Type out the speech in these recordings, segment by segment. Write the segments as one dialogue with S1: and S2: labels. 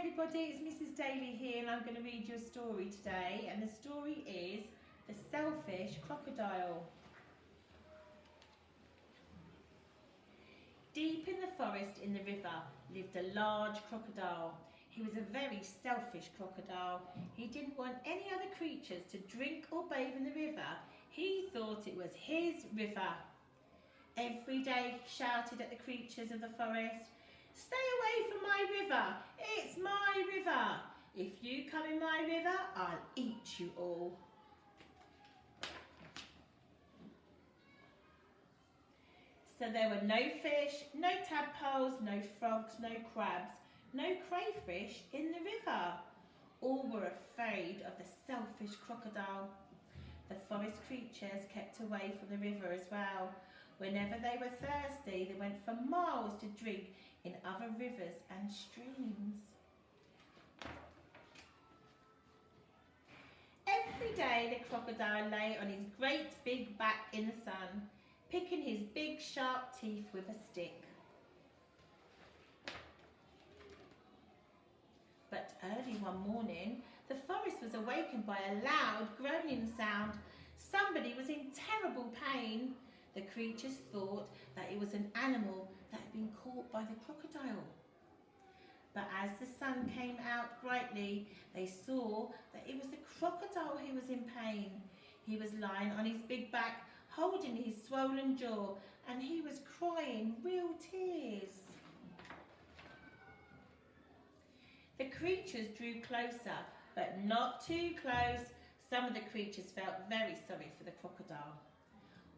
S1: everybody, it's Mrs. Daly here and I'm going to read you a story today, and the story is The Selfish Crocodile. Deep in the forest in the river lived a large crocodile. He was a very selfish crocodile. He didn't want any other creatures to drink or bathe in the river. He thought it was his river. Every day he shouted at the creatures of the forest, "Stay away from my river, it's my river. If you come in my river, I'll eat you all." So there were no fish, no tadpoles, no frogs, no crabs, no crayfish in the river. All were afraid of the selfish crocodile. The forest creatures kept away from the river as well. Whenever they were thirsty, they went for miles to drink in other rivers and streams. Every day the crocodile lay on his great big back in the sun, picking his big sharp teeth with a stick. But early one morning, the forest was awakened by a loud groaning sound. Somebody was in terrible pain. The creatures thought that it was an animal that had been caught by the crocodile. But as the sun came out brightly, they saw that it was the crocodile who was in pain. He was lying on his big back, holding his swollen jaw, and he was crying real tears. The creatures drew closer, but not too close. Some of the creatures felt very sorry for the crocodile.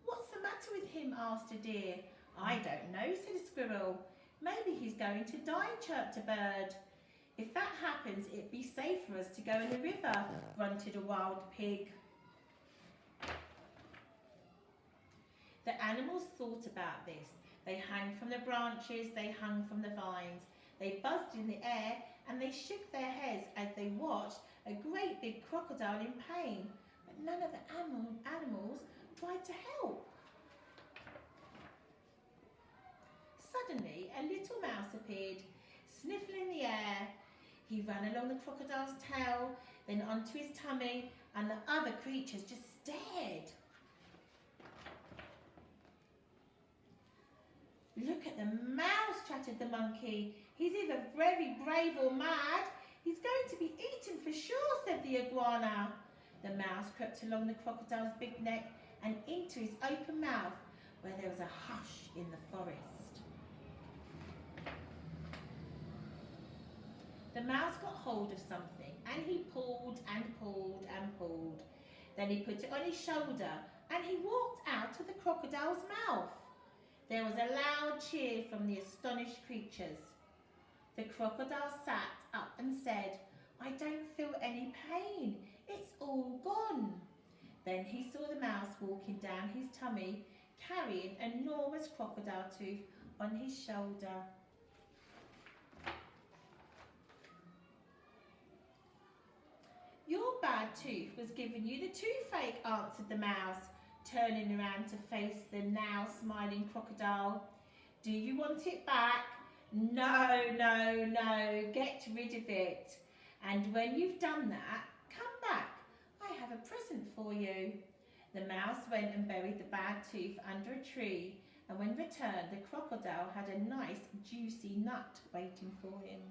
S1: "What's the matter with him?" asked a deer. "I don't know," said a squirrel. "Maybe he's going to die," chirped a bird. "If that happens, it'd be safe for us to go in the river," grunted a wild pig. The animals thought about this. They hung from the branches, they hung from the vines. They buzzed in the air and they shook their heads as they watched a great big crocodile in pain. But none of the animals tried to help. Suddenly, a little mouse appeared, sniffling the air. He ran along the crocodile's tail, then onto his tummy, and the other creatures just stared. "Look at the mouse," chattered the monkey. "He's either very brave or mad. He's going to be eaten for sure," said the iguana. The mouse crept along the crocodile's big neck and into his open mouth, where there was a hush in the forest. The mouse got hold of something and he pulled and pulled and pulled. Then he put it on his shoulder and he walked out of the crocodile's mouth. There was a loud cheer from the astonished creatures. The crocodile sat up and said, "I don't feel any pain. It's all gone." Then he saw the mouse walking down his tummy, carrying an enormous crocodile tooth on his shoulder. "Your bad tooth was giving you the toothache," answered the mouse, turning around to face the now smiling crocodile. "Do you want it back?" "No, no, no, get rid of it. And when you've done that, come back. I have a present for you." The mouse went and buried the bad tooth under a tree, and when returned, the crocodile had a nice juicy nut waiting for him.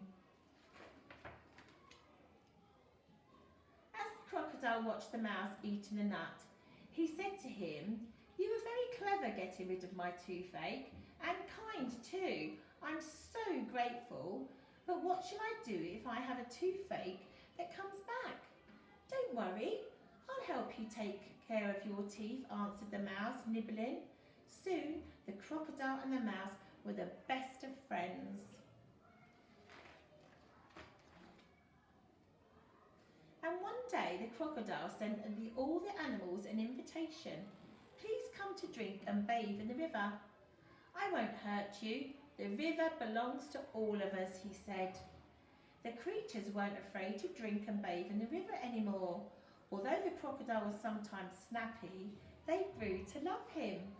S1: As the crocodile watched the mouse eating the nut, he said to him, "You were very clever getting rid of my toothache, and kind too. I'm so grateful. But what shall I do if I have a toothache that comes back?" "Don't worry, I'll help you take care of your teeth," answered the mouse, nibbling. Soon the crocodile and the mouse were the best of friends. And one day the crocodile sent all the animals an invitation. "Please come to drink and bathe in the river. I won't hurt you. The river belongs to all of us," he said. The creatures weren't afraid to drink and bathe in the river anymore. Although the crocodile was sometimes snappy, they grew to love him.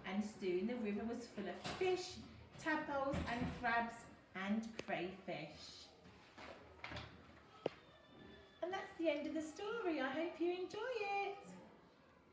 S1: And soon the river was full of fish, tadpoles and crabs and crayfish. the end of the story. I hope you enjoy